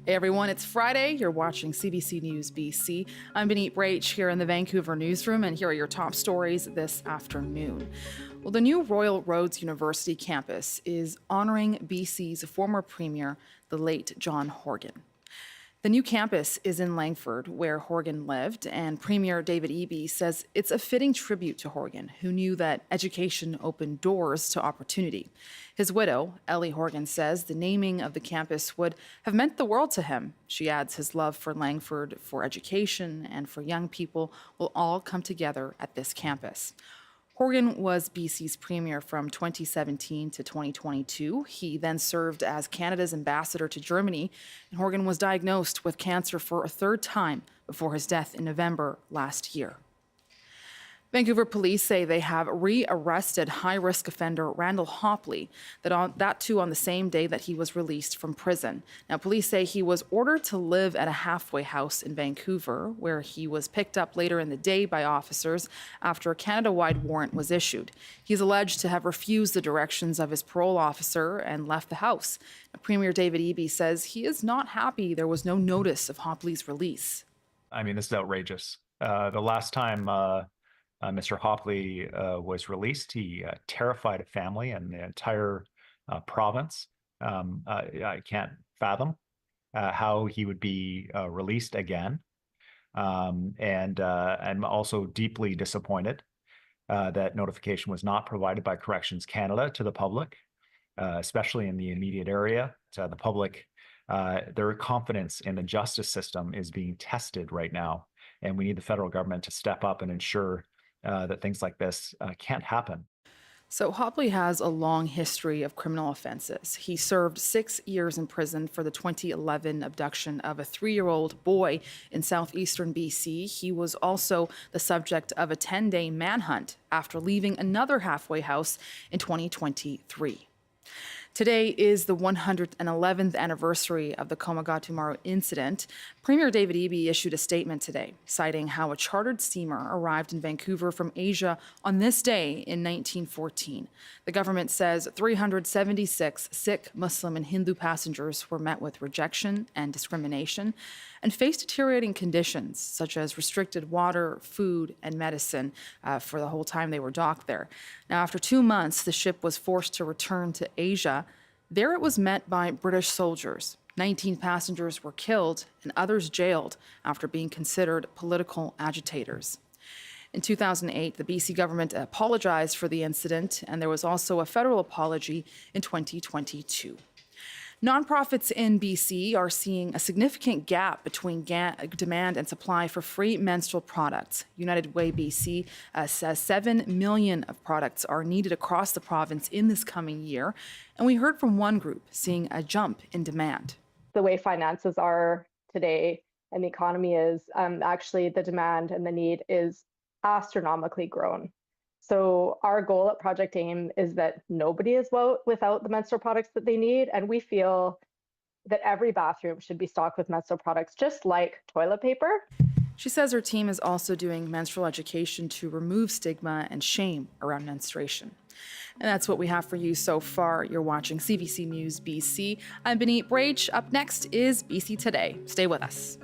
Hey everyone, it's Friday. You're watching CBC News BC. I'm Benit Brach here in the Vancouver newsroom, and here are your top stories this afternoon. Well, the new Royal Roads University campus is honouring BC's former premier, the late John Horgan. The new campus is in Langford, where Horgan lived, and Premier David Eby says it's a fitting tribute to Horgan, who knew that education opened doors to opportunity. His widow, Ellie Horgan, says the naming of the campus would have meant the world to him. She adds his love for Langford, for education, and for young people will all come together at this campus. Horgan was BC's premier from 2017 to 2022. He then served as Canada's ambassador to Germany, and Horgan was diagnosed with cancer for a third time before his death in November last year. Vancouver police say they have re-arrested high-risk offender Randall Hopley, that too on the same day that he was released from prison. Now, police say he was ordered to live at a halfway house in Vancouver, where he was picked up later in the day by officers after a Canada-wide warrant was issued. He's alleged to have refused the directions of his parole officer and left the house. Now, Premier David Eby says he is not happy there was no notice of Hopley's release. I mean, this is outrageous. The last time Mr. Hopley was released, he terrified a family and the entire province. I can't fathom how he would be released again. And I'm also deeply disappointed that notification was not provided by Corrections Canada to the public, especially in the immediate area. The public, their confidence in the justice system is being tested right now. And we need the federal government to step up and ensure that things like this can't happen. So Hopley has a long history of criminal offenses. He served 6 years in prison for the 2011 abduction of a 3-year-old boy in southeastern BC. He was also the subject of a 10-day manhunt after leaving another halfway house in 2023. Today is the 111th anniversary of the Komagatumaru incident. Premier David Eby issued a statement today, citing how a chartered steamer arrived in Vancouver from Asia on this day in 1914. The government says 376 Sikh, Muslim, and Hindu passengers were met with rejection and discrimination and faced deteriorating conditions such as restricted water, food, and medicine for the whole time they were docked there. Now, after 2 months, the ship was forced to return to Asia. There it was met by British soldiers. 19 passengers were killed and others jailed after being considered political agitators. In 2008, the BC government apologized for the incident, and there was also a federal apology in 2022. Nonprofits in BC are seeing a significant gap between demand and supply for free menstrual products. United Way BC says 7 million of products are needed across the province in this coming year. And we heard from one group seeing a jump in demand. The way finances are today and the economy is, actually the demand and the need is astronomically grown. So our goal at Project AIM is that nobody is without the menstrual products that they need. And we feel that every bathroom should be stocked with menstrual products, just like toilet paper. She says her team is also doing menstrual education to remove stigma and shame around menstruation. And that's what we have for you so far. You're watching CBC News BC. I'm Benit Brach. Up next is BC Today. Stay with us.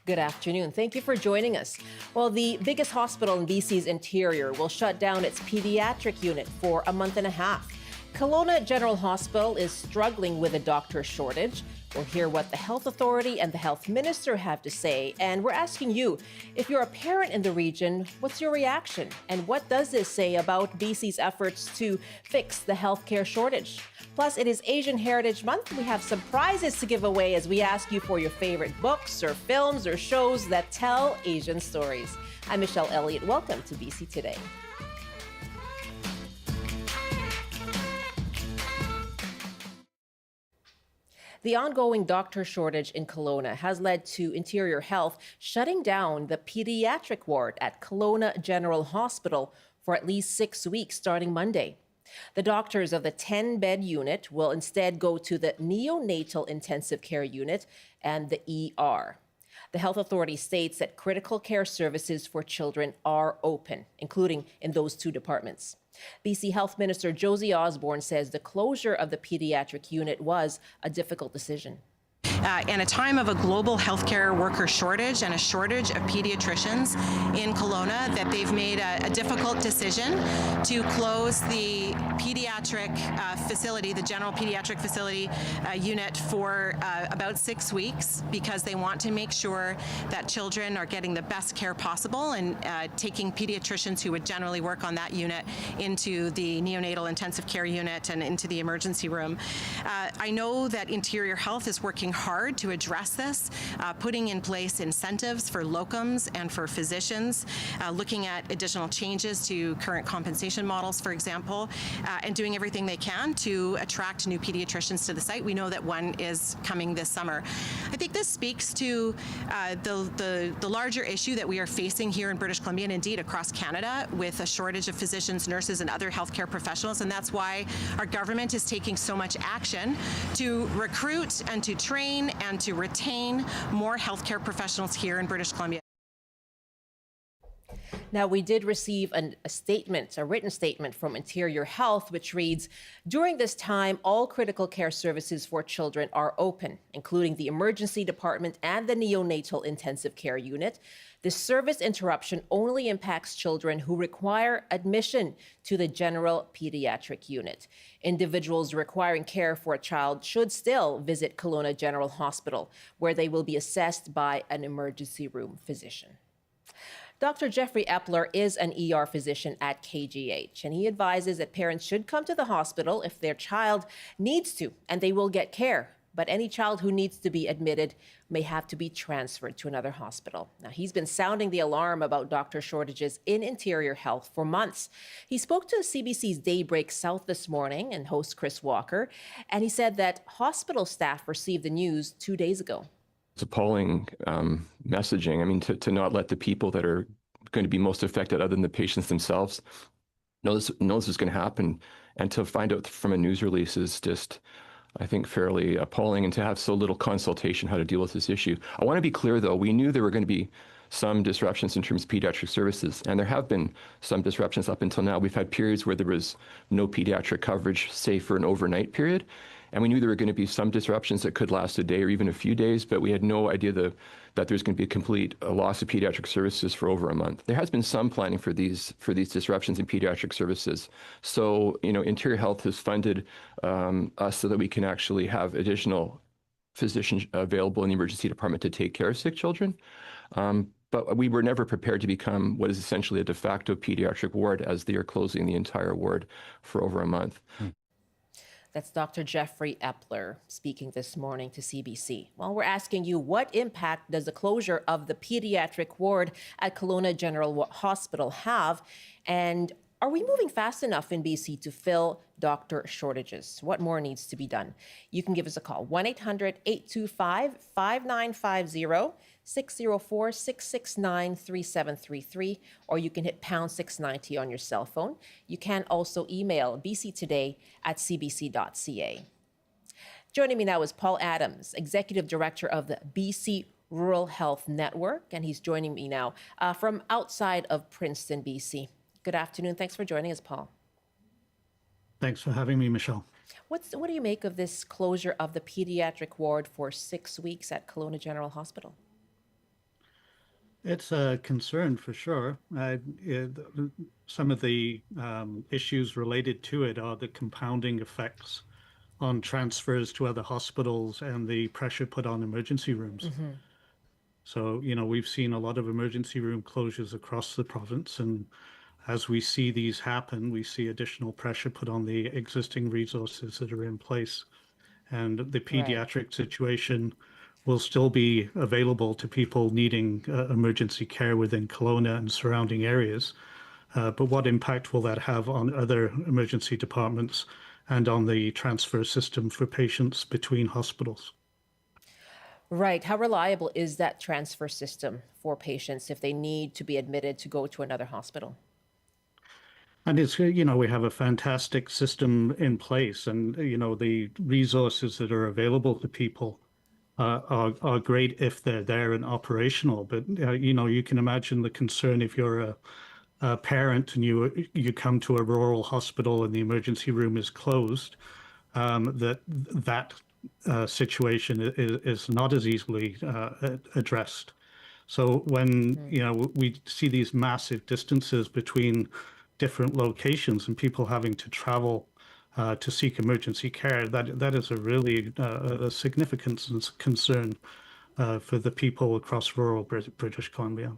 Good afternoon. Thank you for joining us. Well, the biggest hospital in BC's interior will shut down its pediatric unit for a month and a half. Kelowna General Hospital is struggling with a doctor shortage. We'll hear what the health authority and the health minister have to say. And we're asking you, if you're a parent in the region, what's your reaction? And what does this say about BC's efforts to fix the healthcare shortage? Plus, it is Asian Heritage Month. We have some prizes to give away as we ask you for your favorite books or films or shows that tell Asian stories. I'm Michelle Elliott. Welcome to BC Today. The ongoing doctor shortage in Kelowna has led to Interior Health shutting down the pediatric ward at Kelowna General Hospital for at least 6 weeks starting Monday. The doctors of the 10-bed unit will instead go to the neonatal intensive care unit and the ER. The health authority states that critical care services for children are open, including in those two departments. BC Health Minister Josie Osborne says the closure of the pediatric unit was a difficult decision. In a time of a global healthcare worker shortage and a shortage of pediatricians in Kelowna, that they've made a difficult decision to close the pediatric facility, the general pediatric facility unit for about 6 weeks, because they want to make sure that children are getting the best care possible, and taking pediatricians who would generally work on that unit into the neonatal intensive care unit and into the emergency room. I know that Interior Health is working hard to address this, putting in place incentives for locums and for physicians, looking at additional changes to current compensation models, for example, and doing everything they can to attract new pediatricians to the site. We know that one is coming this summer. I think this speaks to the larger issue that we are facing here in British Columbia and indeed across Canada, with a shortage of physicians, nurses, and other healthcare professionals, and that's why our government is taking so much action to recruit and to train and to retain more healthcare professionals here in British Columbia. Now, we did receive a written statement from Interior Health, which reads, during this time, all critical care services for children are open, including the emergency department and the neonatal intensive care unit. This service interruption only impacts children who require admission to the general pediatric unit. Individuals requiring care for a child should still visit Kelowna General Hospital, where they will be assessed by an emergency room physician. Dr. Jeffrey Epler is an ER physician at KGH, and he advises that parents should come to the hospital if their child needs to, and they will get care. But any child who needs to be admitted may have to be transferred to another hospital. Now, he's been sounding the alarm about doctor shortages in Interior Health for months. He spoke to CBC's Daybreak South this morning and host Chris Walker, and he said that hospital staff received the news 2 days ago. It's appalling messaging. I mean, to not let the people that are going to be most affected, other than the patients themselves, know this is going to happen, and to find out from a news release is just, I think, fairly appalling, and to have so little consultation how to deal with this issue. I want to be clear, though, we knew there were going to be some disruptions in terms of pediatric services, and there have been some disruptions up until now. We've had periods where there was no pediatric coverage, say for an overnight period, and we knew there were going to be some disruptions that could last a day or even a few days, but we had no idea that there's going to be a complete loss of pediatric services for over a month. There has been some planning for these disruptions in pediatric services. So, Interior Health has funded us so that we can actually have additional physicians available in the emergency department to take care of sick children. But we were never prepared to become what is essentially a de facto pediatric ward, as they are closing the entire ward for over a month. That's Dr. Jeffrey Epler speaking this morning to CBC. Well, we're asking you, what impact does the closure of the pediatric ward at Kelowna General Hospital have? And are we moving fast enough in BC to fill doctor shortages? What more needs to be done? You can give us a call, 1-800-825-5950, 604-669-3733, or you can hit pound 690 on your cell phone. You can also email bctoday@cbc.ca. Joining me now is Paul Adams, Executive Director of the BC Rural Health Network, and he's joining me now from outside of Princeton, BC. Good afternoon. Thanks for joining us, Paul. Thanks for having me, Michelle. What do you make of this closure of the pediatric ward for 6 weeks at Kelowna General Hospital? It's a concern for sure. Some of the issues related to it are the compounding effects on transfers to other hospitals and the pressure put on emergency rooms. So, we've seen a lot of emergency room closures across the province, and as we see these happen, we see additional pressure put on the existing resources that are in place. And the pediatric situation will still be available to people needing emergency care within Kelowna and surrounding areas. But what impact will that have on other emergency departments and on the transfer system for patients between hospitals? Right. How reliable is that transfer system for patients if they need to be admitted to go to another hospital? And it's, we have a fantastic system in place, and, the resources that are available to people are great if they're there and operational. But, you can imagine the concern if you're a parent and you come to a rural hospital and the emergency room is closed, that situation is not as easily addressed. So when we see these massive distances between different locations and people having to travel to seek emergency care, that is a really a significant concern for the people across rural British Columbia.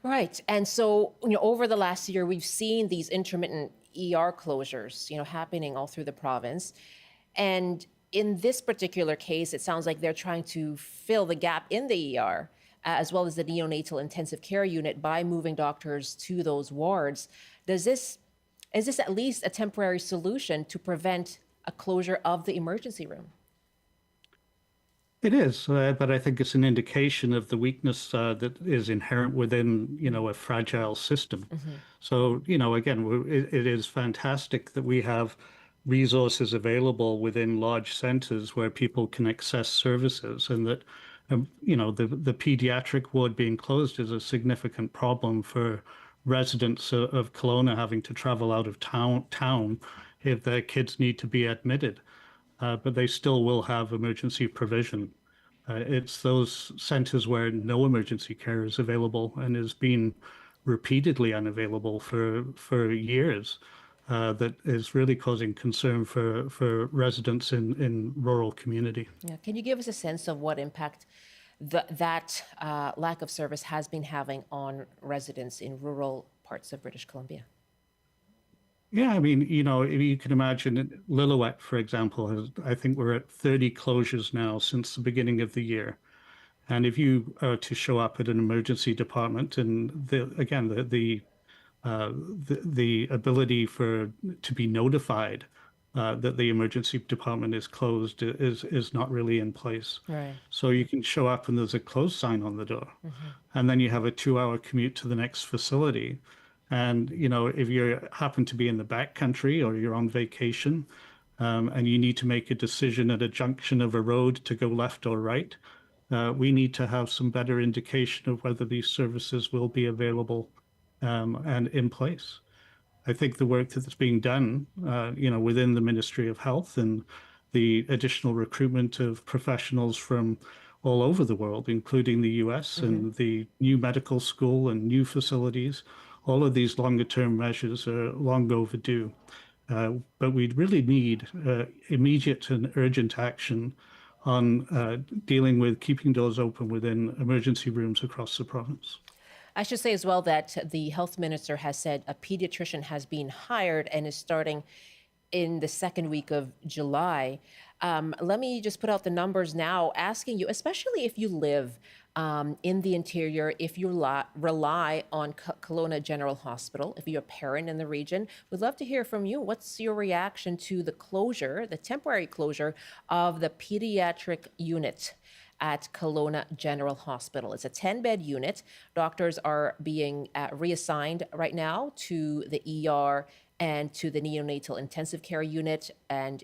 Right. And so, over the last year, we've seen these intermittent ER closures, happening all through the province. And in this particular case, it sounds like they're trying to fill the gap in the ER, as well as the neonatal intensive care unit, by moving doctors to those wards. Is this at least a temporary solution to prevent a closure of the emergency room? It is, but I think it's an indication of the weakness that is inherent within, a fragile system. So, again, it is fantastic that we have resources available within large centers where people can access services, and that, the pediatric ward being closed is a significant problem for residents of Kelowna having to travel out of town if their kids need to be admitted. But they still will have emergency provision. It's those centers where no emergency care is available and has been repeatedly unavailable for years that is really causing concern for residents in rural community. Yeah. Can you give us a sense of what impact that lack of service has been having on residents in rural parts of British Columbia? Yeah, I mean, if you can imagine Lillooet, for example, I think we're at 30 closures now since the beginning of the year. And if you are to show up at an emergency department, and the ability to be notified that the emergency department is closed is not really in place. Right. So you can show up and there's a closed sign on the door, and then you have a 2-hour commute to the next facility. And, if you happen to be in the backcountry or you're on vacation, and you need to make a decision at a junction of a road to go left or right, we need to have some better indication of whether these services will be available and in place. I think the work that's being done, within the Ministry of Health and the additional recruitment of professionals from all over the world, including the US and the new medical school and new facilities, all of these longer-term measures are long overdue. But we really need immediate and urgent action on dealing with keeping doors open within emergency rooms across the province. I should say as well that the health minister has said a pediatrician has been hired and is starting in the second week of July. Let me just put out the numbers now, asking you, especially if you live in the interior, if you rely on Kelowna General Hospital, if you're a parent in the region, we'd love to hear from you. What's your reaction to the temporary closure of the pediatric unit at Kelowna General Hospital? It's a 10-bed unit. Doctors are being reassigned right now to the ER and to the neonatal intensive care unit. And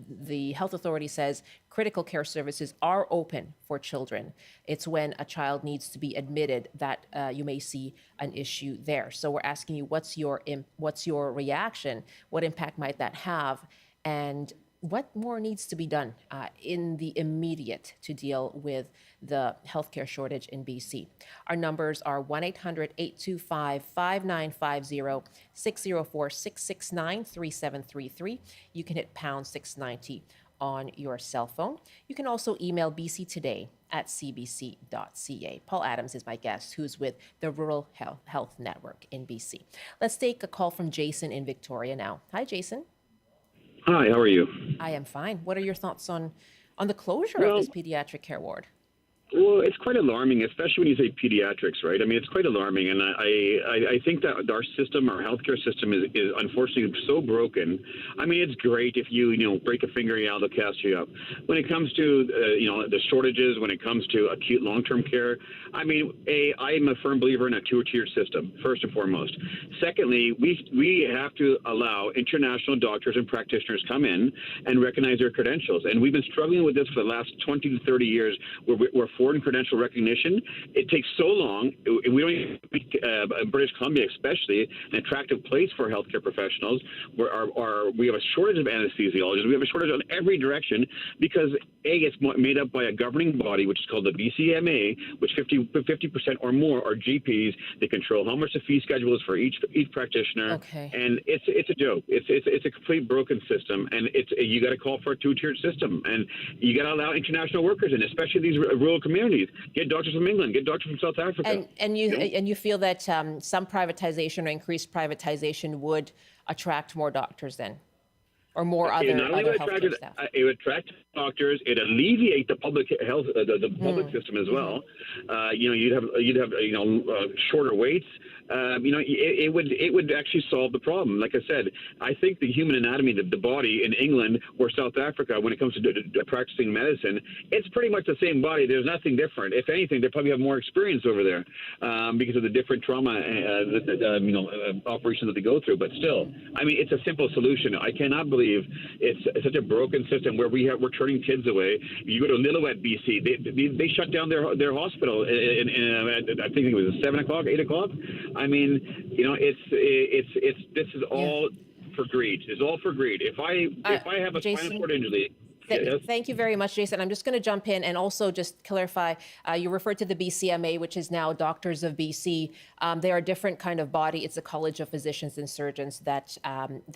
the health authority says critical care services are open for children. It's when a child needs to be admitted that you may see an issue there. So we're asking you, what's your reaction? What impact might that have? And what more needs to be done in the immediate to deal with the healthcare shortage in BC? Our numbers are 1-800-825-5950, 604-669-3733. You can hit pound 690 on your cell phone. You can also email bctoday@cbc.ca. Paul Adams is my guest, who's with the Rural Health Network in BC. Let's take a call from Jason in Victoria now. Hi, Jason. Hi, how are you? I am fine. What are your thoughts on the closure Well, of this pediatric care ward? Well, it's quite alarming, especially when you say pediatrics, right? I mean, it's quite alarming, and I think that our system, our healthcare system, is unfortunately so broken. I mean, it's great if you break a finger, they'll cast you up. When it comes to the shortages, when it comes to acute long-term care, I mean, I am a firm believer in a two-tiered system, first and foremost. Secondly, we have to allow international doctors and practitioners come in and recognize their credentials, and we've been struggling with this for the last 20 to 30 years, where foreign credential recognition, it takes so long. We don't even speak, British Columbia especially, an attractive place for healthcare professionals, where we have a shortage of anesthesiologists. We have a shortage on every direction because, it's made up by a governing body, which is called the BCMA, which 50% or more are GPs. They control how much the fee schedule is for each practitioner. Okay. And it's a joke. It's a complete broken system, and you got to call for a two-tiered system, and you got to allow international workers in, especially these rural communities. Get doctors from England, get doctors from South Africa. And you feel that some privatization or increased privatization would attract more doctors then, or more other healthcare staff? It would attract doctors. It alleviate the public health, the public system as well. You'd have shorter waits. It would actually solve the problem. Like I said, I think the human anatomy, the body in England or South Africa, when it comes to practicing medicine, it's pretty much the same body. There's nothing different. If anything, they probably have more experience over there because of the different trauma, operations that they go through. But still, I mean, it's a simple solution. I cannot believe it's such a broken system where we're turning kids away. You go to Lillooet, BC, they shut down their hospital I think it was 7 o'clock, 8 o'clock. I mean, this is all for greed. It's all for greed. If I have a spinal cord injury. Thank you very much, Jason. I'm just going to jump in and also just clarify. You referred to the BCMA, which is now Doctors of BC. They are a different kind of body. It's a college of physicians and surgeons that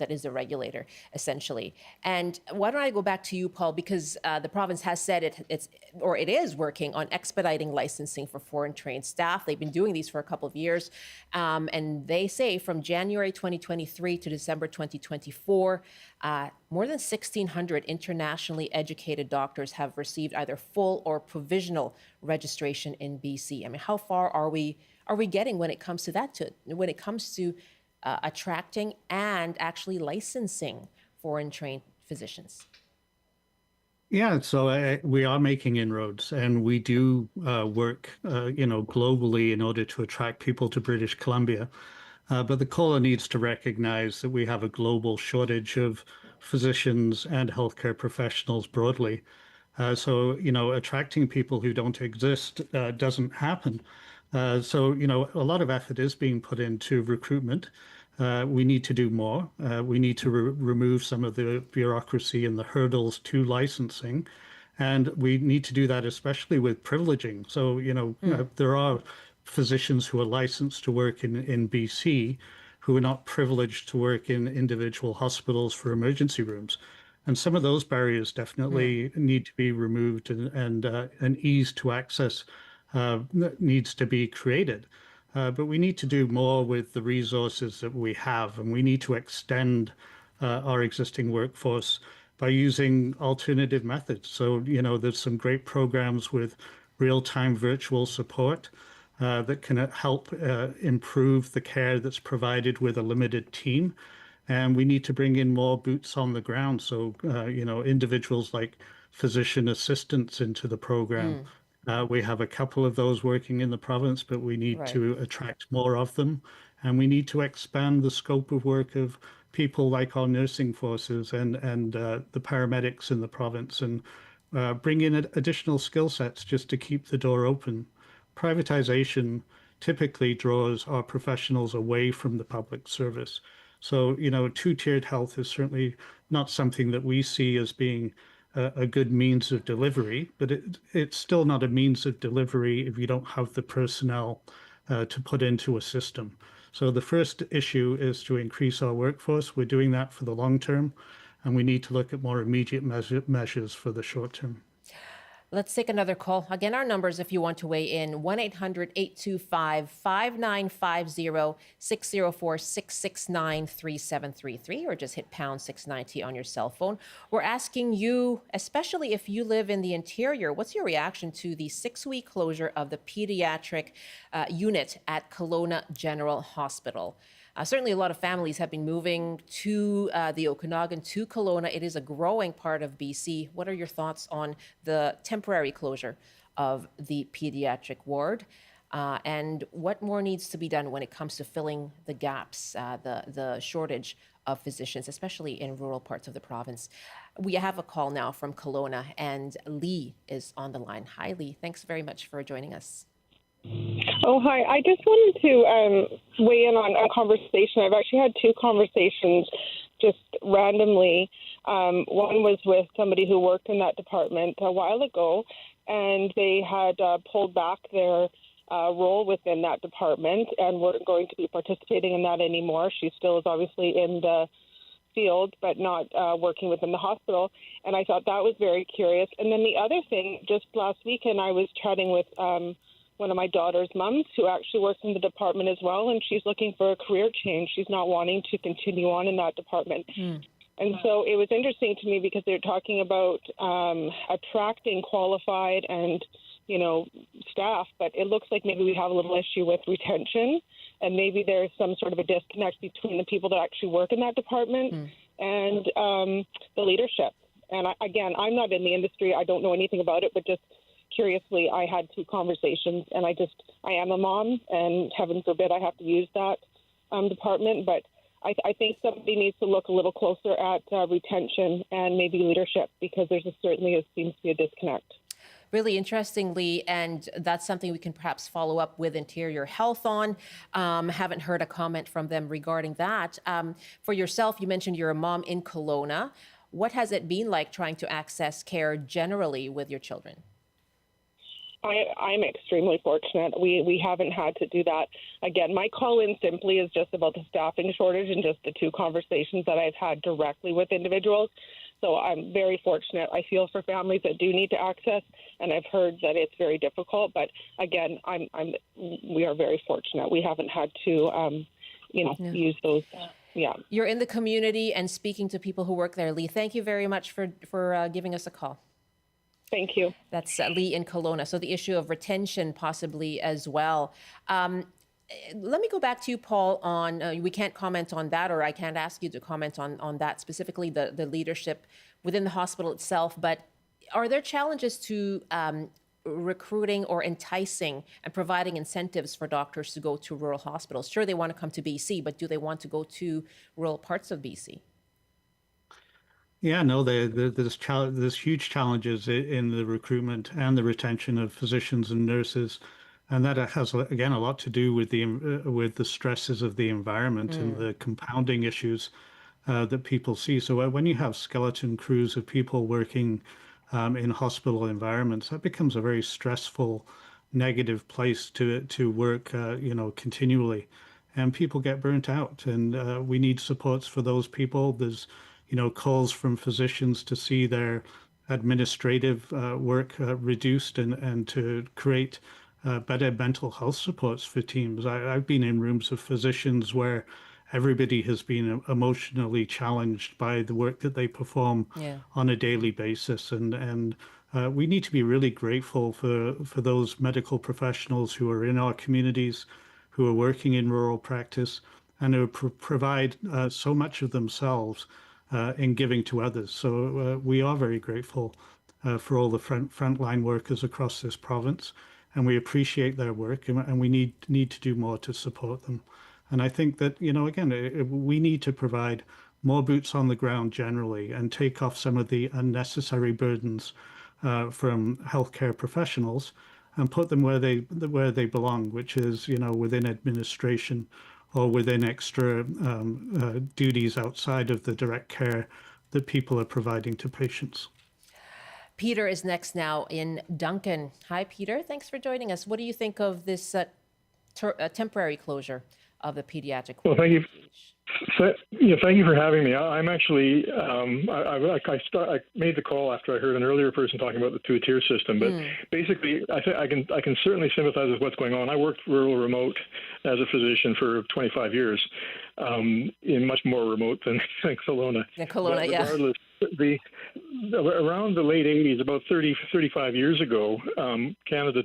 is a regulator, essentially. And why don't I go back to you, Paul, because the province has said it is working on expediting licensing for foreign trained staff. They've been doing these for a couple of years. And they say from January 2023 to December 2024, more than 1,600 internationally educated doctors have received either full or provisional registration in BC. I mean, how far are we getting when it comes to that? When it comes to attracting and actually licensing foreign trained physicians? Yeah, so we are making inroads, and we do work, globally in order to attract people to British Columbia. But the COLA needs to recognize that we have a global shortage of physicians and healthcare professionals broadly. So, attracting people who don't exist doesn't happen. So, a lot of effort is being put into recruitment. We need to do more. We need to remove some of the bureaucracy and the hurdles to licensing. And we need to do that, especially with privileging. So, there are physicians who are licensed to work in BC who are not privileged to work in individual hospitals for emergency rooms. And some of those barriers definitely need to be removed, and an ease to access needs to be created. But we need to do more with the resources that we have, and we need to extend our existing workforce by using alternative methods. So, there's some great programs with real-time virtual support that can help improve the care that's provided with a limited team. And we need to bring in more boots on the ground. So, individuals like physician assistants into the program. We have a couple of those working in the province, but we need to attract more of them. And we need to expand the scope of work of people like our nursing forces and the paramedics in the province, and bring in additional skill sets just to keep the door open. Privatization typically draws our professionals away from the public service. So, two-tiered health is certainly not something that we see as being a good means of delivery, but it's still not a means of delivery if you don't have the personnel to put into a system. So the first issue is to increase our workforce. We're doing that for the long term, and we need to look at more immediate measures for the short term. Let's take another call. Again, our numbers, if you want to weigh in, 1-800-825-5950, 604-669-3733, or just hit pound 690 on your cell phone. We're asking you, especially if you live in the interior, what's your reaction to the 6-week closure of the pediatric unit at Kelowna General Hospital? Certainly a lot of families have been moving to the Okanagan, to Kelowna. It is a growing part of BC. What are your thoughts on the temporary closure of the pediatric ward? And what more needs to be done when it comes to filling the gaps, the shortage of physicians, especially in rural parts of the province? We have a call now from Kelowna, and Lee is on the line. Hi, Lee. Thanks very much for joining us. Oh, hi. I just wanted to weigh in on a conversation. I've actually had 2 conversations just randomly. One was with somebody who worked in that department a while ago, and they had pulled back their role within that department and weren't going to be participating in that anymore. She still is obviously in the field, but not working within the hospital. And I thought that was very curious. And then the other thing, just last weekend, I was chatting with one of my daughter's moms who actually works in the department as well, and she's looking for a career change. She's not wanting to continue on in that department. And so it was interesting to me because they're talking about attracting qualified and, staff, but it looks like maybe we have a little issue with retention, and maybe there's some sort of a disconnect between the people that actually work in that department and the leadership. And I'm not in the industry. I don't know anything about it, but just curiously, I had 2 conversations, and I am a mom, and heaven forbid I have to use that department. But I think somebody needs to look a little closer at retention and maybe leadership, because there's certainly seems to be a disconnect. Really interestingly, and that's something we can perhaps follow up with Interior Health on. Haven't heard a comment from them regarding that. For yourself, you mentioned you're a mom in Kelowna. What has it been like trying to access care generally with your children? I'm extremely fortunate. We haven't had to do that. Again, my call-in simply is just about the staffing shortage and just the 2 conversations that I've had directly with individuals. So I'm very fortunate. I feel for families that do need to access, and I've heard that it's very difficult. But again, we are very fortunate. We haven't had to, use those. You're in the community and speaking to people who work there, Lee. Thank you very much for giving us a call. Thank you. That's Lee in Kelowna. So the issue of retention possibly as well. Let me go back to you, Paul, on we can't comment on that, or I can't ask you to comment on that specifically, the leadership within the hospital itself. But are there challenges to recruiting or enticing and providing incentives for doctors to go to rural hospitals? Sure, they want to come to BC, but do they want to go to rural parts of BC? Yeah, no, there's huge challenges in the recruitment and the retention of physicians and nurses, and that has again a lot to do with the stresses of the environment and the compounding issues that people see. So when you have skeleton crews of people working in hospital environments, that becomes a very stressful, negative place to work, continually, and people get burnt out. And we need supports for those people. There's calls from physicians to see their administrative work reduced and to create better mental health supports for teams. I've been in rooms of physicians where everybody has been emotionally challenged by the work that they perform on a daily basis. And we need to be really grateful for those medical professionals who are in our communities, who are working in rural practice, and who provide so much of themselves in giving to others. So we are very grateful for all the frontline workers across this province, and we appreciate their work, and we need to do more to support them. And I think that, again, we need to provide more boots on the ground generally and take off some of the unnecessary burdens from healthcare professionals and put them where they belong, which is, within administration or within extra duties outside of the direct care that people are providing to patients. Peter is next now in Duncan. Hi, Peter. Thanks for joining us. What do you think of this temporary closure of the pediatric ward? Well, thank you. Thank you for having me. I'm actually, I made the call after I heard an earlier person talking about the two-tier system, but basically, I can certainly sympathize with what's going on. I worked rural remote as a physician for 25 years, in much more remote than Kelowna. In Kelowna, yeah. Around the late 80s, about 35 years ago, Canada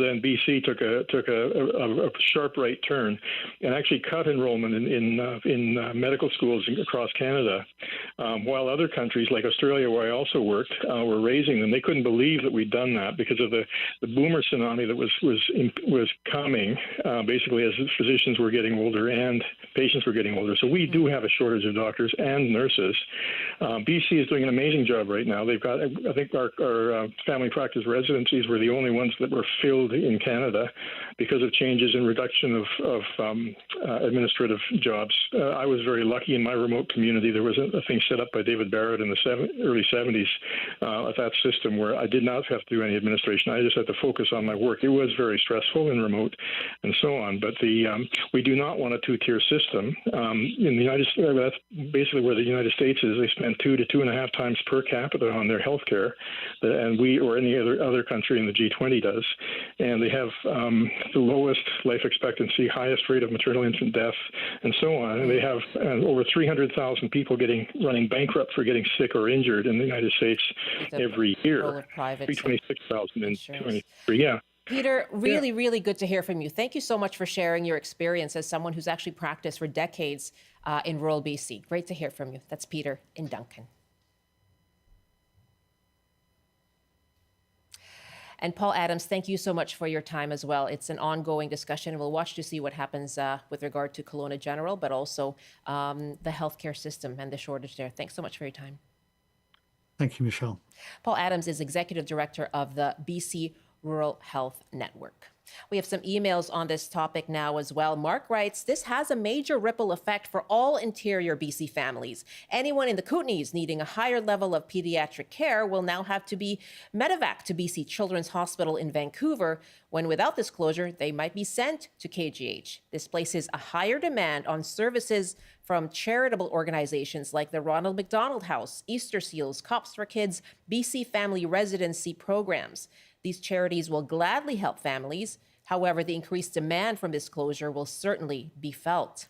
and BC took a sharp right turn and actually cut enrollment in medical schools across Canada, while other countries like Australia, where I also worked, were raising them. They couldn't believe that we'd done that because of the boomer tsunami that was coming, basically as physicians were getting older and patients were getting older. So we do have a shortage of doctors and nurses. BC is doing an amazing job right now. They've got, I think our family practice residencies were the only ones that were filled in Canada because of changes in reduction of administrative jobs. I was very lucky in my remote community. There was a thing set up by David Barrett in the early 70s at that system where I did not have to do any administration. I just had to focus on my work. It was very stressful and remote and so on. But we do not want a two-tier system. In the United States, that's basically where the United States is. They spend 2 to 2.5 times per capita on their health care, and we or any other country in the G20 does. And they have the lowest life expectancy, highest rate of maternal infant death, and so on. And they have over 300,000 people running bankrupt for getting sick or injured in the United States every year. Between 26,000 and 23. Yeah. Peter, really good to hear from you. Thank you so much for sharing your experience as someone who's actually practiced for decades in rural BC. Great to hear from you. That's Peter in Duncan. And Paul Adams, thank you so much for your time as well. It's an ongoing discussion. We'll watch to see what happens with regard to Kelowna General, but also the healthcare system and the shortage there. Thanks so much for your time. Thank you, Michelle. Paul Adams is Executive Director of the BC Rural Health Network. We have some emails on this topic now as well. Mark writes, this has a major ripple effect for all interior BC families. Anyone in the Kootenays needing a higher level of pediatric care will now have to be medevaced to BC Children's Hospital in Vancouver, when without this closure, they might be sent to KGH. This places a higher demand on services from charitable organizations like the Ronald McDonald House, Easter Seals, Cops for Kids, BC Family Residency programs. These charities will gladly help families. However, the increased demand from this closure will certainly be felt.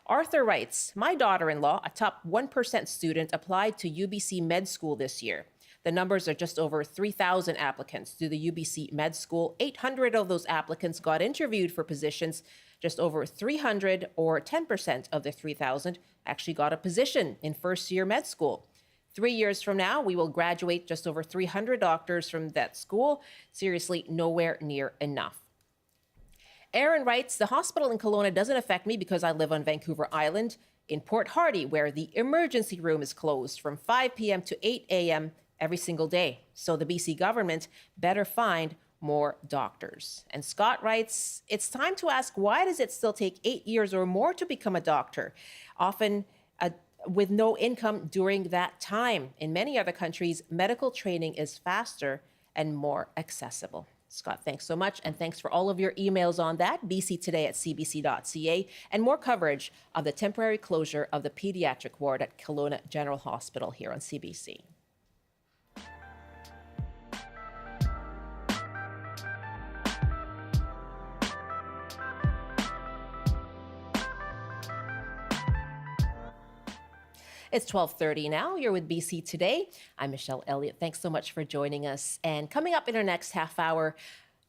Arthur writes, my daughter-in-law, a top 1% student, applied to UBC Med School this year. The numbers are just over 3,000 applicants to the UBC Med School. 800 of those applicants got interviewed for positions. Just over 300, or 10% of the 3,000, actually got a position in first-year med school. 3 years from now, we will graduate just over 300 doctors from that school. Seriously, nowhere near enough. Aaron writes, the hospital in Kelowna doesn't affect me because I live on Vancouver Island in Port Hardy, where the emergency room is closed from 5 p.m. to 8 a.m. every single day. So the BC government better find more doctors. And Scott writes, it's time to ask, why does it still take 8 years or more to become a doctor? Often with no income during that time. In many other countries, medical training is faster and more accessible. Scott, thanks so much. And thanks for all of your emails on that. bctoday@cbc.ca, and more coverage of the temporary closure of the pediatric ward at Kelowna General Hospital here on CBC. It's 12:30 now. You're with BC Today. I'm Michelle Elliott. Thanks so much for joining us. And coming up in our next half hour,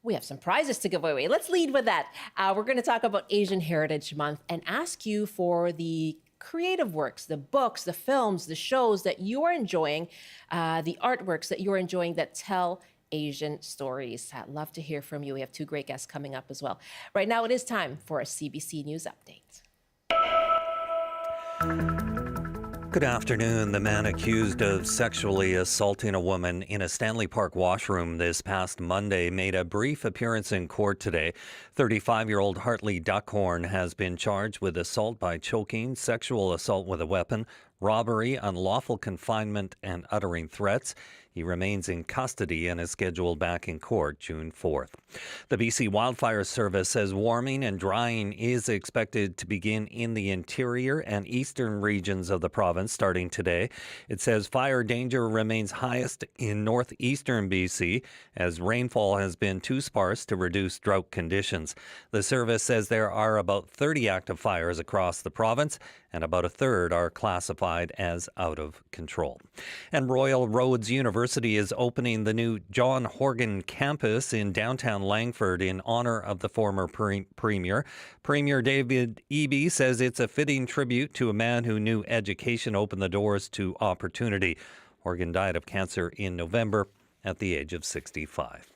we have some prizes to give away. Let's lead with that. We're going to talk about Asian Heritage Month and ask you for the creative works, the books, the films, the shows that you are enjoying, the artworks that you're enjoying that tell Asian stories. I'd love to hear from you. We have two great guests coming up as well. Right now, it is time for a CBC News Update. Good afternoon. The man accused of sexually assaulting a woman in a Stanley Park washroom this past Monday made a brief appearance in court today. 35-year-old Hartley Duckhorn has been charged with assault by choking, sexual assault with a weapon, robbery, unlawful confinement, and uttering threats. He remains in custody and is scheduled back in court June 4th. The BC Wildfire Service says warming and drying is expected to begin in the interior and eastern regions of the province starting today. It says fire danger remains highest in northeastern BC as rainfall has been too sparse to reduce drought conditions. The service says there are about 30 active fires across the province and about a third are classified as out of control. And Royal Roads University is opening the new John Horgan campus in downtown Langford in honor of the former Premier. Premier David Eby says it's a fitting tribute to a man who knew education opened the doors to opportunity. Horgan died of cancer in November at the age of 65.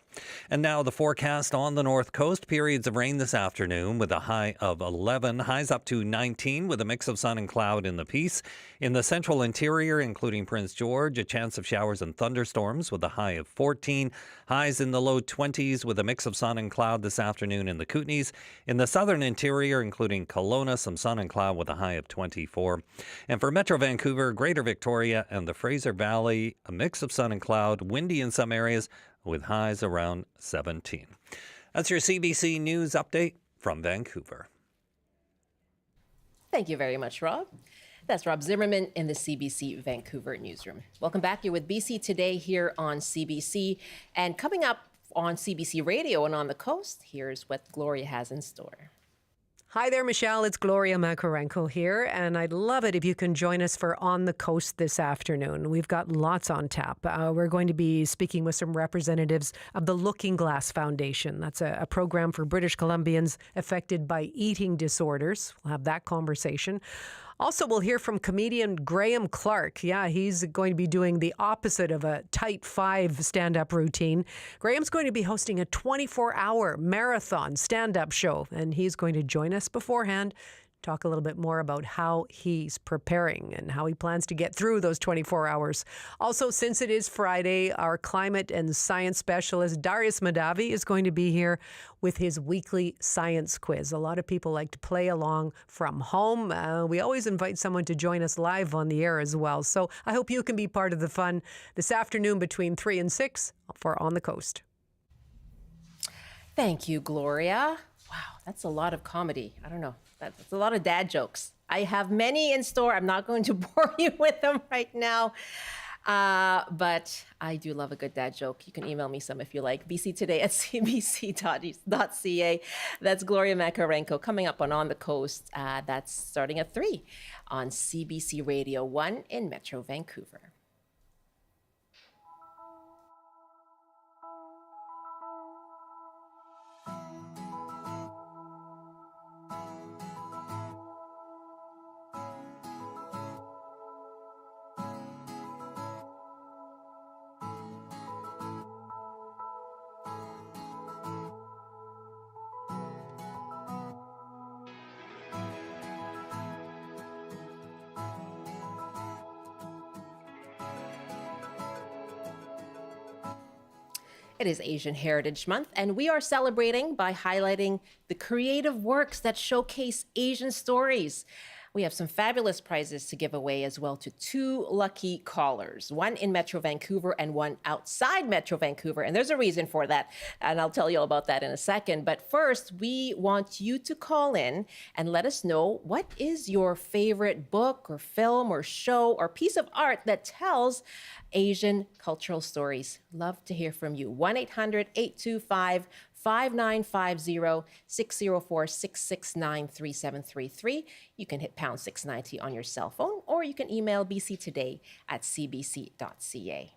And now the forecast on the north coast. Periods of rain this afternoon with a high of 11. Highs up to 19 with a mix of sun and cloud in the Peace. In the central interior, including Prince George, a chance of showers and thunderstorms with a high of 14. Highs in the low 20s with a mix of sun and cloud this afternoon in the Kootenays. In the southern interior, including Kelowna, some sun and cloud with a high of 24. And for Metro Vancouver, Greater Victoria, and the Fraser Valley, a mix of sun and cloud, windy in some areas, with highs around 17. That's your CBC News update from Vancouver. Thank you very much, Rob. That's Rob Zimmerman in the CBC Vancouver newsroom. Welcome back. You're with BC Today here on CBC. And coming up on CBC Radio and on the coast, here's what Gloria has in store. Hi there, Michelle. It's Gloria Makarenko here, and I'd love it if you can join us for On the Coast this afternoon. We've got lots on tap. We're going to be speaking with some representatives of the Looking Glass Foundation. That's a program for British Columbians affected by eating disorders. We'll have that conversation. Also, we'll hear from comedian Graham Clark. Yeah, he's going to be doing the opposite of a tight 5 stand-up routine. Graham's going to be hosting a 24-hour marathon stand-up show, and he's going to join us beforehand, talk a little bit more about how he's preparing and how he plans to get through those 24 hours. Also, since it is Friday, our climate and science specialist, Darius Madavi, is going to be here with his weekly science quiz. A lot of people like to play along from home. We always invite someone to join us live on the air as well. So I hope you can be part of the fun this afternoon between 3 and 6 for On the Coast. Thank you, Gloria. Wow, that's a lot of comedy. I don't know. That's a lot of dad jokes. I have many in store. I'm not going to bore you with them right now. But I do love a good dad joke. You can email me some if you like. bctoday@cbc.ca. That's Gloria Makarenko coming up on the Coast. That's starting at 3 on CBC Radio 1 in Metro Vancouver. It is Asian Heritage Month, and we are celebrating by highlighting the creative works that showcase Asian stories. We have some fabulous prizes to give away as well to 2 lucky callers, one in Metro Vancouver and one outside Metro Vancouver. And there's a reason for that, and I'll tell you all about that in a second. But first, we want you to call in and let us know what is your favorite book or film or show or piece of art that tells Asian cultural stories. Love to hear from you. 1-800-825-5950, 604-669-3733. You can hit pound 690 on your cell phone, or you can email bctoday@cbc.ca.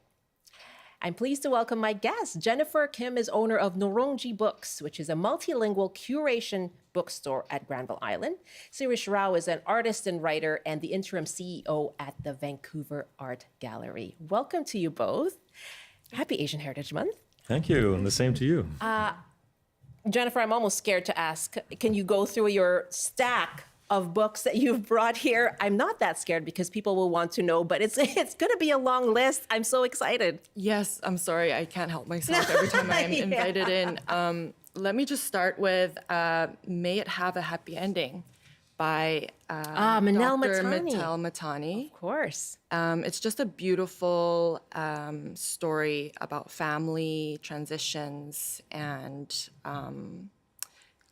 I'm pleased to welcome my guest. Jennifer Kim is owner of Nooroongji Books, which is a multilingual curation bookstore at Granville Island. Sirish Rao is an artist and writer and the interim CEO at the Vancouver Art Gallery. Welcome to you both. Happy Asian Heritage Month. Thank you, and the same to you. Jennifer, I'm almost scared to ask, can you go through your stack of books that you've brought here. I'm not that scared because people will want to know, but it's going to be a long list. I'm so excited. Yes, I'm sorry, I can't help myself every time I'm invited in. Let me just start with May It Have a Happy Ending by Manal Dr. Matani. Manal Matani. Of course. It's just a beautiful story about family transitions and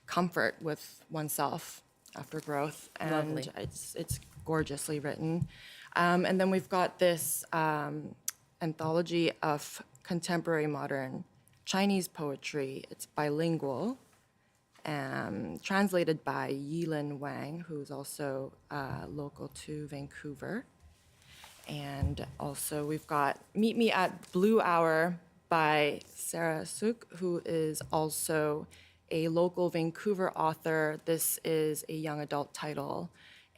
comfort with oneself after growth. And Lovely. it's gorgeously written. And then we've got this anthology of contemporary modern Chinese poetry. It's bilingual, translated by Yilin Wang, who's also local to Vancouver. And also we've got Meet Me at Blue Hour by Sarah Suk, who is also a local Vancouver author. This is a young adult title,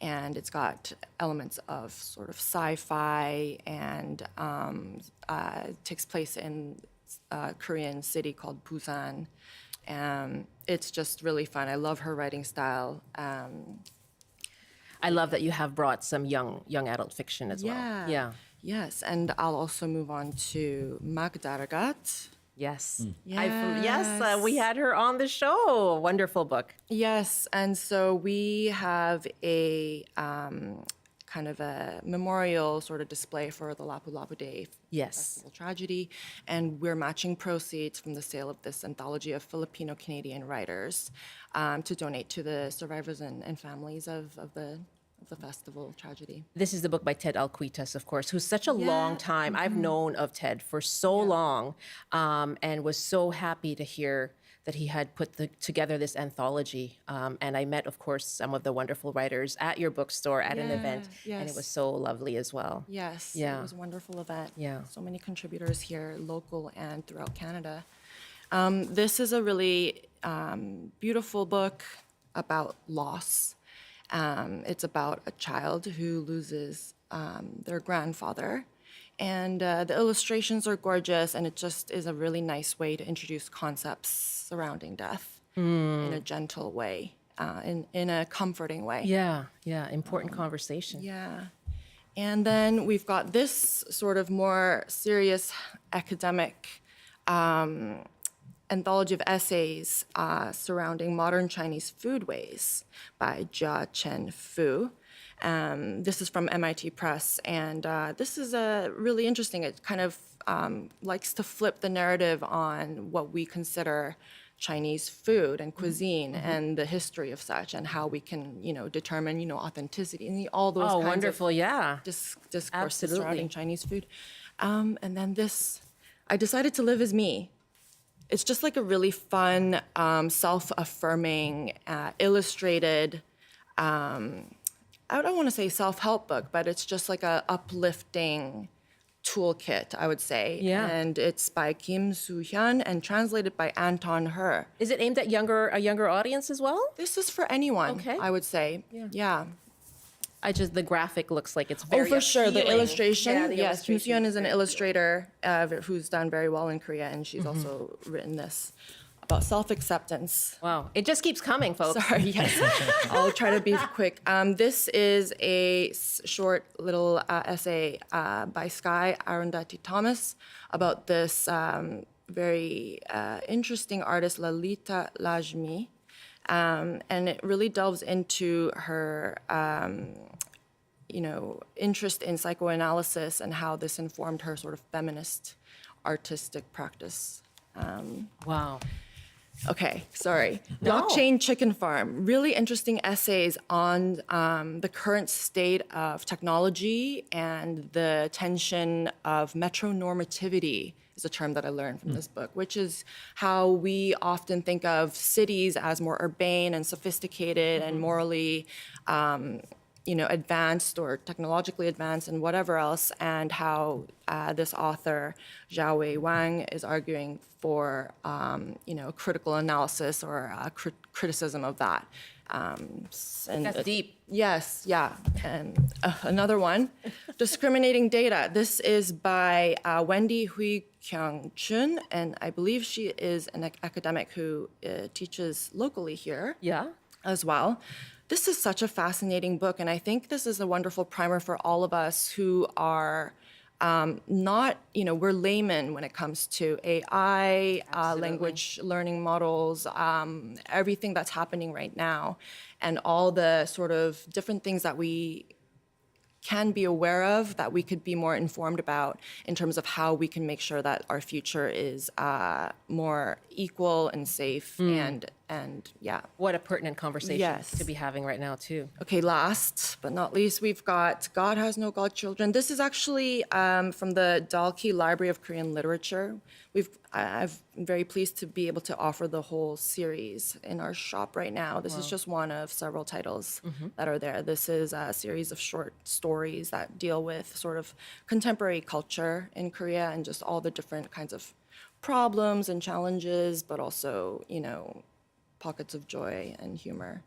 and it's got elements of sort of sci-fi and takes place in a Korean city called Busan. It's just really fun. I love her writing style. I love that you have brought some young adult fiction as well. Yeah. Yes, and I'll also move on to Magdaragat. Yes. Yes. We had her on the show. A wonderful book. Yes, and so we have a kind of a memorial sort of display for the Lapu-Lapu Day Festival tragedy, and we're matching proceeds from the sale of this anthology of Filipino-Canadian writers to donate to the survivors and families of the festival tragedy. This is the book by Ted Alquitas, of course, who's such a long time. I've known of Ted for so long, and was so happy to hear that he had put together this anthology. And I met, of course, some of the wonderful writers at your bookstore at an event, and it was so lovely as well. Yes, Yeah. it was a wonderful event. Yeah. So many contributors here, local and throughout Canada. This is a really beautiful book about loss. It's about a child who loses their grandfather. And the illustrations are gorgeous, and it just is a really nice way to introduce concepts surrounding death in a gentle way, in a comforting way. Yeah, important conversation. Yeah. And then we've got this sort of more serious academic anthology of essays surrounding modern Chinese foodways by Jia Chen Fu. This is from MIT Press, and this is really interesting. It kind of likes to flip the narrative on what we consider Chinese food and cuisine and the history of such, and how we can, determine, authenticity and all those kinds wonderful, of discourses Absolutely. surrounding Chinese food. And then this, I Decided to Live as Me. It's just like a really fun, self-affirming, illustrated, I don't want to say self-help book, but it's just like a uplifting toolkit, I would say. Yeah. And it's by Kim Soo-hyun and translated by Anton Her. Is it aimed at a younger audience as well? This is for anyone, Okay. I would say. Yeah. The graphic looks like it's very for sure. The appealing. illustration. Yeah, the Yes, Kim illustration Soo-hyun is an illustrator who's done very well in Korea, and she's also written this about self-acceptance. Wow, it just keeps coming, folks. Sorry, yes. I'll try to be quick. This is a short little essay by Sky Arundhati Thomas about this very interesting artist, Lalita Lajmi. And it really delves into her, interest in psychoanalysis and how this informed her sort of feminist artistic practice. Wow. Okay, sorry. No. Blockchain Chicken Farm. Really interesting essays on the current state of technology and the tension of metronormativity is a term that I learned from this book, which is how we often think of cities as more urbane and sophisticated and morally advanced or technologically advanced and whatever else, and how this author, Zhao Wang, is arguing for, critical analysis or criticism of that. That's deep. Yes, yeah. And another one, Discriminating Data. This is by Wendy Hui Kyung-chun, and I believe she is an academic who teaches locally here. Yeah. As well. this is such a fascinating book, and I think this is a wonderful primer for all of us who are not, we're laymen when it comes to AI, language learning models, everything that's happening right now, and all the sort of different things that we can be aware of that we could be more informed about in terms of how we can make sure that our future is more equal and safe and yeah. What a pertinent conversation Yes. to be having right now, too. Okay, last but not least, we've got God Has No Godchildren. This is actually from the Dalkey Library of Korean Literature. I'm very pleased to be able to offer the whole series in our shop right now. This is just one of several titles that are there. This is a series of short stories that deal with sort of contemporary culture in Korea and just all the different kinds of problems and challenges, but also, pockets of joy and humor.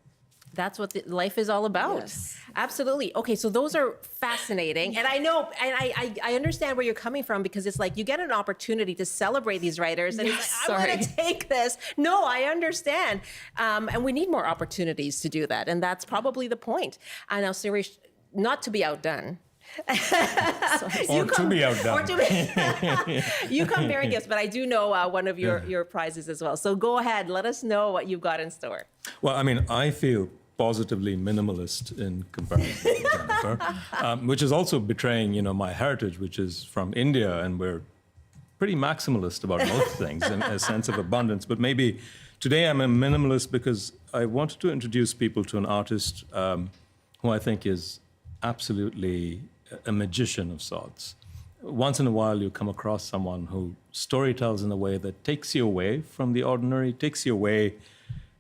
That's what life is all about. Yes. Absolutely. Okay, so those are fascinating. And I know, and I understand where you're coming from, because it's like you get an opportunity to celebrate these writers and it's like, I want to take this. No, I understand. And we need more opportunities to do that. And that's probably the point. And now, Sirish, not to be outdone, Or to be outdone. You come bearing gifts, but I do know one of your prizes as well. So go ahead, let us know what you've got in store. Well, I mean, I feel positively minimalist in comparison to Jennifer, which is also betraying, my heritage, which is from India, and we're pretty maximalist about most things and a sense of abundance. But maybe today I'm a minimalist because I wanted to introduce people to an artist who I think is absolutely a magician of sorts. Once in a while, you come across someone who storytells in a way that takes you away from the ordinary, takes you away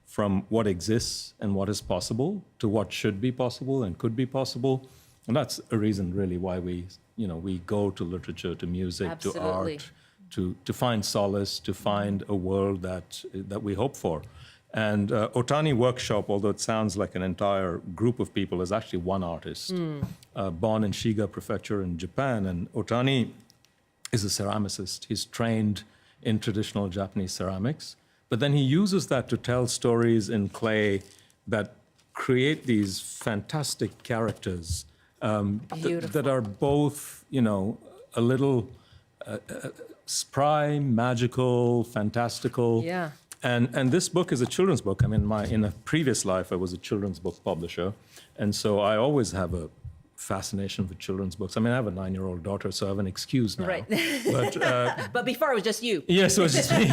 from what exists and what is possible to what should be possible and could be possible. And that's a reason, really, why we go to literature, to music, Absolutely. to art, to find solace, to find a world that we hope for. And Otani Workshop, although it sounds like an entire group of people, is actually one artist, born in Shiga Prefecture in Japan. And Otani is a ceramicist. He's trained in traditional Japanese ceramics, but then he uses that to tell stories in clay that create these fantastic characters that are both, a little spry, magical, fantastical. Yeah. And this book is a children's book. I mean, in a previous life, I was a children's book publisher. And so I always have a fascination for children's books. I mean, I have a 9-year-old daughter, so I have an excuse now. Right. But before it was just you. yes, it was just me.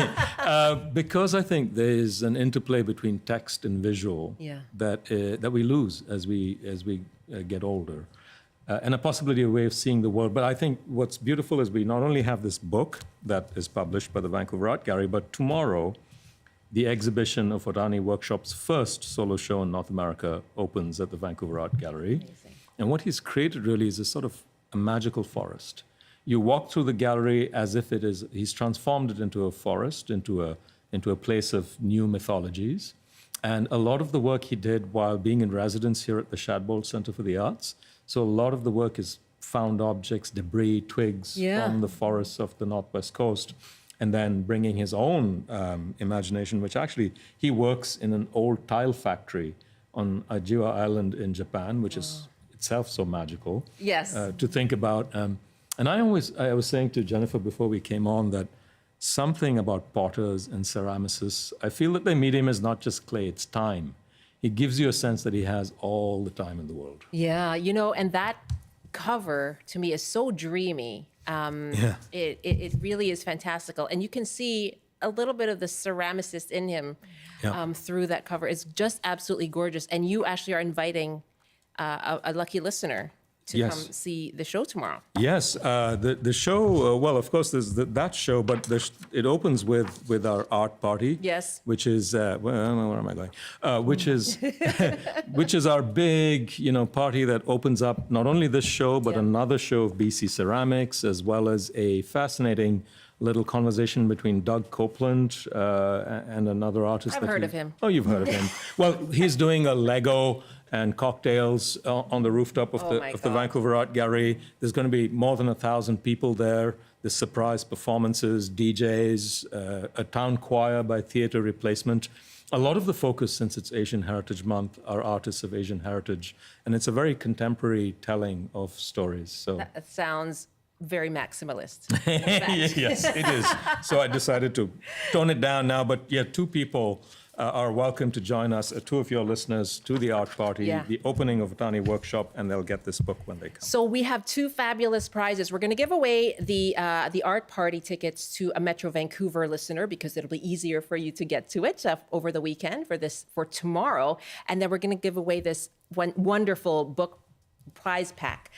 Because I think there's an interplay between text and visual that we lose as we get older. And a possibility, a way of seeing the world. But I think what's beautiful is we not only have this book that is published by the Vancouver Art Gallery, but tomorrow, the exhibition of Otani Workshop's first solo show in North America opens at the Vancouver Art Gallery. Amazing. And what he's created really is a sort of a magical forest. You walk through the gallery as if he's transformed it into a forest, into a place of new mythologies. And a lot of the work he did while being in residence here at the Shadbolt Center for the Arts. So a lot of the work is found objects, debris, twigs from the forests of the Northwest Coast. And then bringing his own imagination, which actually he works in an old tile factory on Ajiwa Island in Japan, which is itself so magical. Yes. To think about. And I was saying to Jennifer before we came on that something about potters and ceramicists, I feel that their medium is not just clay, it's time. He gives you a sense that he has all the time in the world. Yeah, and that cover to me is so dreamy. It really is fantastical. And you can see a little bit of the ceramicist in him through that cover. It's just absolutely gorgeous. And you actually are inviting a lucky listener to come see the show tomorrow. Yes, the show, well, of course, there's that show, but it opens with our art party. Yes. Which is, where am I going? Which is our big, party that opens up not only this show, but another show of BC Ceramics, as well as a fascinating little conversation between Doug Copeland and another artist. I've heard of him. Oh, you've heard of him. Well, he's doing a Lego and cocktails on the rooftop of the Vancouver Art Gallery. There's going to be more than 1,000 people there. the surprise performances, DJs, a town choir by theater replacement. A lot of the focus, since it's Asian Heritage Month, are artists of Asian heritage, and it's a very contemporary telling of stories. So That sounds very maximalist. yes, it is. So I decided to tone it down now. But yeah, two people are welcome to join us, two of your listeners, to the art party, the opening of Atani Workshop, and they'll get this book when they come. So we have two fabulous prizes. We're going to give away the art party tickets to a Metro Vancouver listener because it'll be easier for you to get to it over the weekend for tomorrow. And then we're going to give away this wonderful book prize pack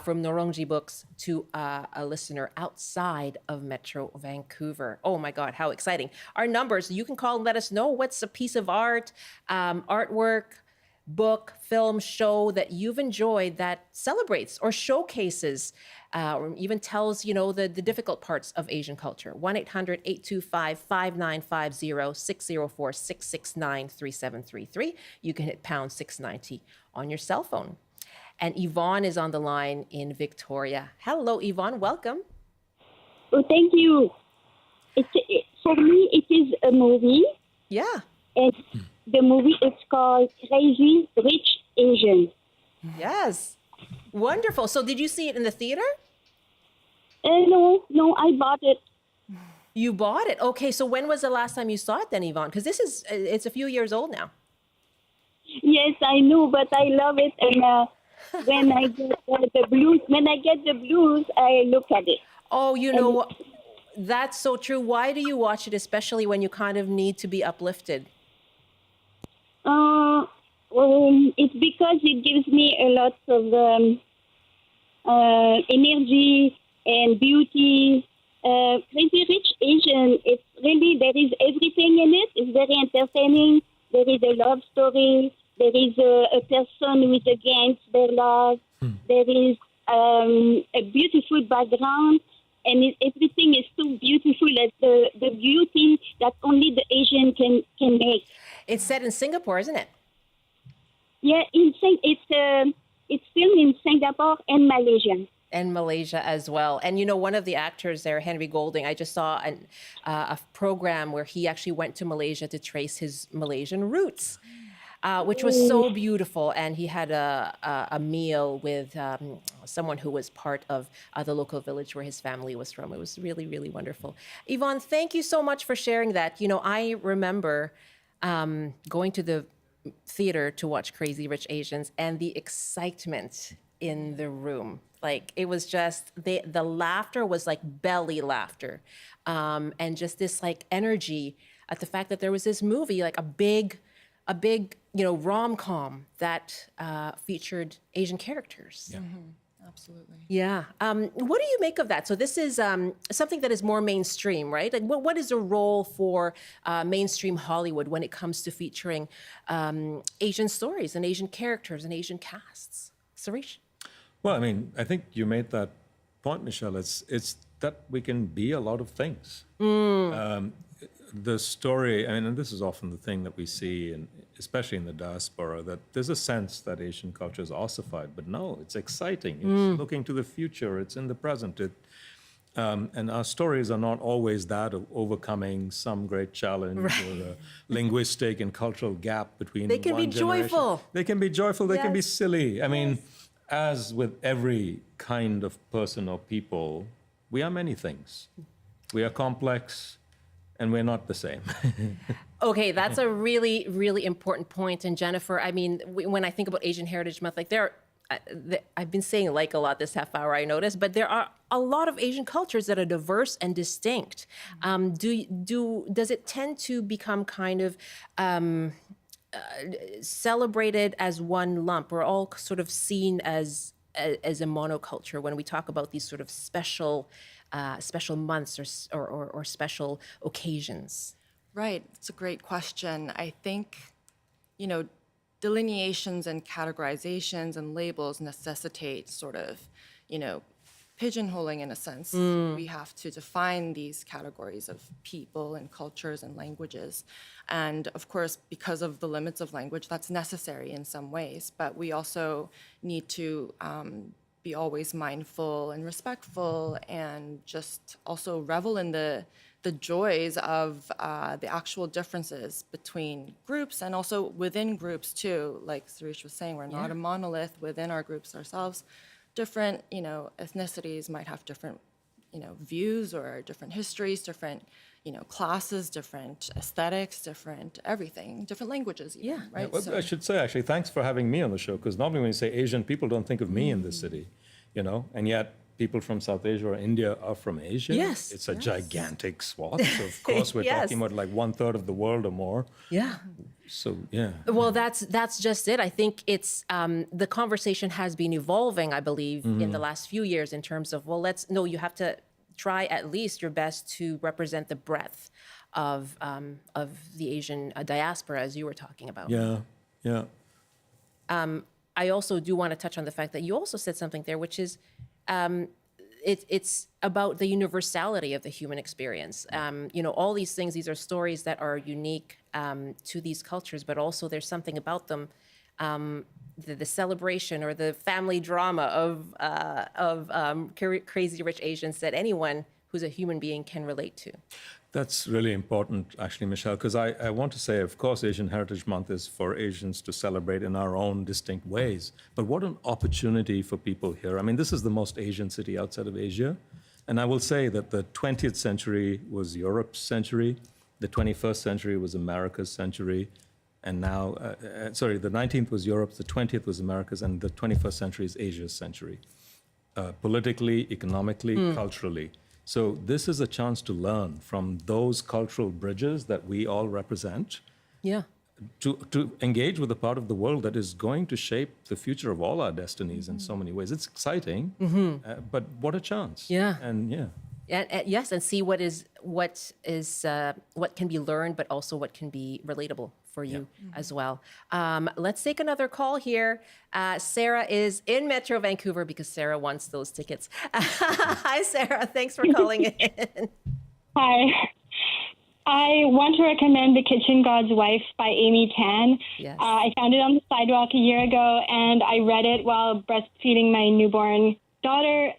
from Nooroongji Books to a listener outside of Metro Vancouver. Oh my God, how exciting. Our numbers, you can call and let us know what's a piece of art, artwork, book, film, show that you've enjoyed that celebrates or showcases or even tells, the difficult parts of Asian culture. 1-800-825-5950, 604-669-3733. You can hit pound 690 on your cell phone. And Yvonne is on the line in Victoria. Hello, Yvonne. Welcome. Oh, thank you. For me, it is a movie. Yeah. And the movie is called Crazy Rich Asian. Yes. Wonderful. So did you see it in the theater? No, I bought it. You bought it? Okay. So when was the last time you saw it then, Yvonne? Because it's a few years old now. Yes, I know, but I love it. And when I get the blues, I look at it. Oh, that's so true. Why do you watch it, especially when you kind of need to be uplifted? It's because it gives me a lot of energy and beauty. Crazy Rich Asian, it's really, there is everything in it. It's very entertaining. There is a love story. There is a person who is against their love. There is a beautiful background, and everything is so beautiful. The beauty that only the Asian can make. It's set in Singapore, isn't it? Yeah, it's filmed in Singapore and Malaysia. And Malaysia as well. And one of the actors there, Henry Golding, I just saw a program where he actually went to Malaysia to trace his Malaysian roots. Which was so beautiful. And he had a meal with someone who was part of the local village where his family was from. It was really, really wonderful. Yvonne, thank you so much for sharing that. I remember going to the theater to watch Crazy Rich Asians and the excitement in the room. Like, it was just, the laughter was like belly laughter. And just this like energy at the fact that there was this movie, like a big rom-com that featured Asian characters. Yeah. Absolutely. Yeah. What do you make of that? So this is something that is more mainstream, right? Like, what is the role for mainstream Hollywood when it comes to featuring Asian stories and Asian characters and Asian casts? Sirish? Well, I mean, I think you made that point, Michelle. It's that we can be a lot of things. The story, and this is often the thing that we see, especially in the diaspora, that there's a sense that Asian culture is ossified, but no, it's exciting. It's looking to the future. It's in the present. And our stories are not always that of overcoming some great challenge or a linguistic and cultural gap between They can be joyful. They can be joyful. They can be silly. I mean, as with every kind of person or people, we are many things. We are complex, and we're not the same. Okay, that's a really, really important point. And Jennifer, I mean, when I think about Asian Heritage Month, like I've been saying like a lot this half hour, I noticed, but there are a lot of Asian cultures that are diverse and distinct. Does it tend to become kind of celebrated as one lump, or all sort of seen as a monoculture when we talk about these sort of special months or special occasions? Right. It's a great question. I think, delineations and categorizations and labels necessitate sort of, pigeonholing in a sense. We have to define these categories of people and cultures and languages. And of course, because of the limits of language, that's necessary in some ways. But we also need to be always mindful and respectful, and just also revel in the joys of the actual differences between groups and also within groups too. Like Sirish was saying, we're not a monolith within our groups ourselves. Different, ethnicities might have different, views or different histories, different, classes, different aesthetics, different everything, different languages even, right? Well, I should say, actually, thanks for having me on the show, because normally when you say Asian, people don't think of me in this city, and yet people from South Asia or India are from Asia. Yes. It's a gigantic swath. So, of course, we're talking about like 1/3 of the world or more. Yeah. So, yeah. Well, that's just it. I think it's the conversation has been evolving, I believe, in the last few years in terms of, you have to try at least your best to represent the breadth of the Asian diaspora, as you were talking about. Yeah. I also do want to touch on the fact that you also said something there, which is it's about the universality of the human experience. All these things, these are stories that are unique to these cultures, but also there's something about them, the celebration or the family drama of Crazy Rich Asians that anyone who's a human being can relate to. That's really important, actually, Michelle, because I want to say, of course, Asian Heritage Month is for Asians to celebrate in our own distinct ways. But what an opportunity for people here. I mean, this is the most Asian city outside of Asia. And I will say that the 20th century was Europe's century, the 21st century was America's century, and now, the 19th was Europe's, the 20th was America's, and the 21st century is Asia's century, politically, economically, culturally. So this is a chance to learn from those cultural bridges that we all represent. Yeah. To engage with a part of the world that is going to shape the future of all our destinies in so many ways. It's exciting, but what a chance. Yeah. And yes, and see what can be learned, but also what can be relatable for you as well. Let's take another call here. Sarah is in Metro Vancouver because Sarah wants those tickets. Hi, Sarah. Thanks for calling in. Hi. I want to recommend The Kitchen God's Wife by Amy Tan. Yes. I found it on the sidewalk a year ago, and I read it while breastfeeding my newborn daughter,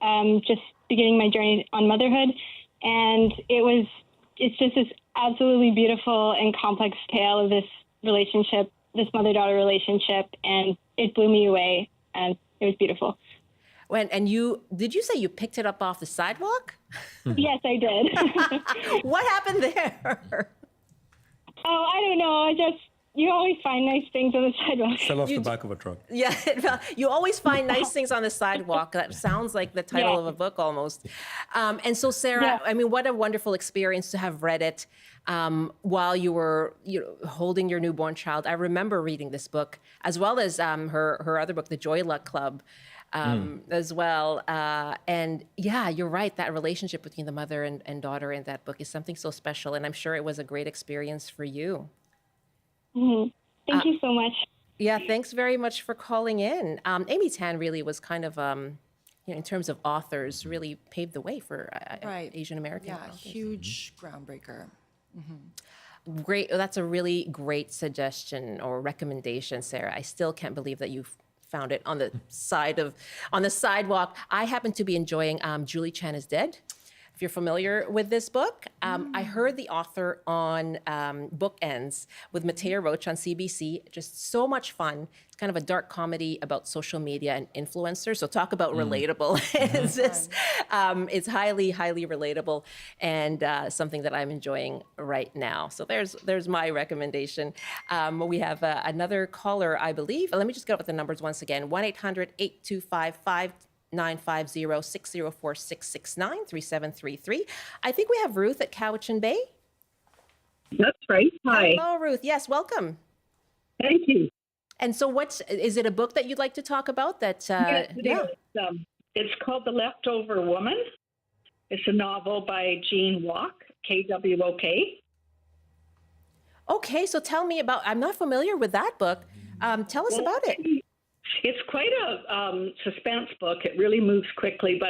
just beginning my journey on motherhood. And it's just this absolutely beautiful and complex tale of this relationship, this mother-daughter relationship, and it blew me away, and it was beautiful. Did you say you picked it up off the sidewalk? Yes, I did. What happened there? Oh, I don't know. You always find nice things on the sidewalk. Fell off the back of a truck. Yeah, you always find nice things on the sidewalk. That sounds like the title of a book almost. And so, Sarah, I mean, what a wonderful experience to have read it while you were holding your newborn child. I remember reading this book, as well as her other book, The Joy Luck Club, as well. And yeah, you're right. That relationship between the mother and daughter in that book is something so special. And I'm sure it was a great experience for you. Thank you so much. Yeah, thanks very much for calling in. Amy Tan really was kind of, in terms of authors, really paved the way for Asian American authors. Huge groundbreaker. Great. That's a really great suggestion or recommendation, Sarah. I still can't believe that you found it on the sidewalk. I happen to be enjoying Julie Chan is Dead. If you're familiar with this book, I heard the author on Bookends with Matea Roach on CBC. Just so much fun. It's kind of a dark comedy about social media and influencers. So talk about relatable. It's highly, highly relatable and something that I'm enjoying right now. So there's my recommendation. We have another caller, I believe. Let me just go with the numbers once again. 1-800-825-5950, 604-669-3733. I think we have Ruth at Cowichan Bay. That's right. Hi. Hello, Ruth. Yes, welcome. Thank you. And so is it a book that you'd like to talk about? Yes, it is. It's called The Leftover Woman. It's a novel by Jean Wok, Kwok. Okay, so tell me about, I'm not familiar with that book. Tell us about it. It's quite a suspense book. It really moves quickly,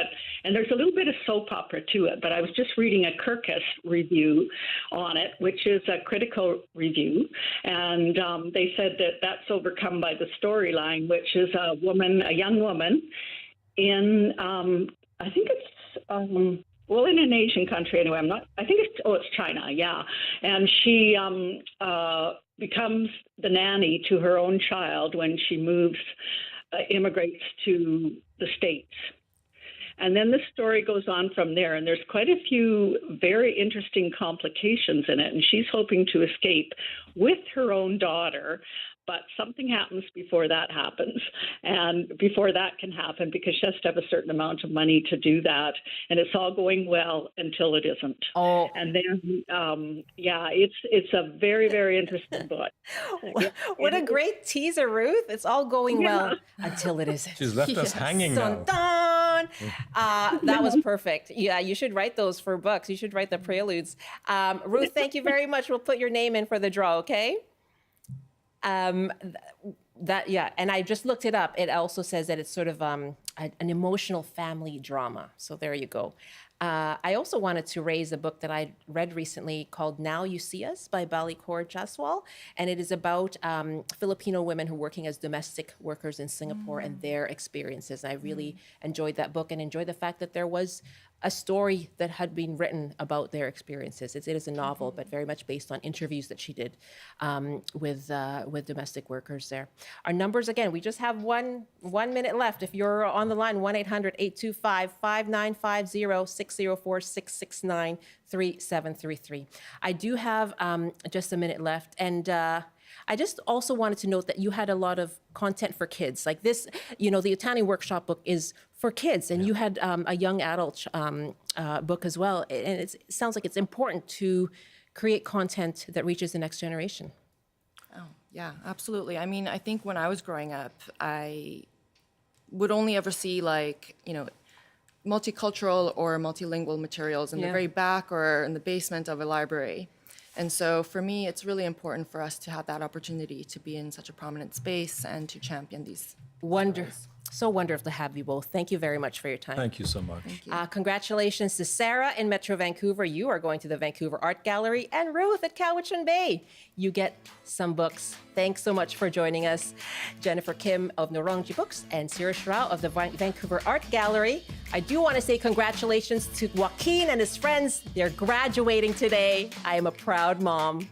and there's a little bit of soap opera to it. But I was just reading a Kirkus review on it, which is a critical review, and they said that that's overcome by the storyline, which is a young woman in, I think it's, well, in an Asian country anyway. I think it's China, yeah. And she becomes the nanny to her own child when she immigrates to the States. And then the story goes on from there, and there's quite a few very interesting complications in it, and she's hoping to escape with her own daughter, but something happens before that happens, and before that can happen, because she has to have a certain amount of money to do that, and it's all going well until it isn't. Oh. And then, it's a very, very interesting book. What a great teaser, Ruth. It's all going well until it isn't. She's left us hanging now. Dun. That was perfect. Yeah, you should write those for books. You should write the preludes. Ruth, thank you very much. We'll put your name in for the draw, okay? And I just looked it up. It also says that it's sort of an emotional family drama. So there you go. I also wanted to raise a book that I read recently called Now You See Us by Balikaur Jaswal. And it is about Filipino women who are working as domestic workers in Singapore and their experiences. And I really enjoyed that book and enjoyed the fact that there was a story that had been written about their experiences. It is a novel, but very much based on interviews that she did with domestic workers there. Our numbers, again, we just have one minute left. If you're on the line, 1-800-825-5950, 604-669-3733. I do have just a minute left, and I just also wanted to note that you had a lot of content for kids. Like this, the Otani Workshop book is for kids, and you had a young adult book as well. And it sounds like it's important to create content that reaches the next generation. Oh, yeah, absolutely. I mean, I think when I was growing up, I would only ever see multicultural or multilingual materials in the very back or in the basement of a library. And so for me, it's really important for us to have that opportunity to be in such a prominent space and to champion these. So wonderful to have you both. Thank you very much for your time. Thank you so much. Thank you. Congratulations to Sarah in Metro Vancouver. You are going to the Vancouver Art Gallery, and Ruth at Cowichan Bay. You get some books. Thanks so much for joining us. Jennifer Kim of Nooroongji Books and Sirish Rao of the Vancouver Art Gallery. I do want to say congratulations to Joaquin and his friends. They're graduating today. I am a proud mom.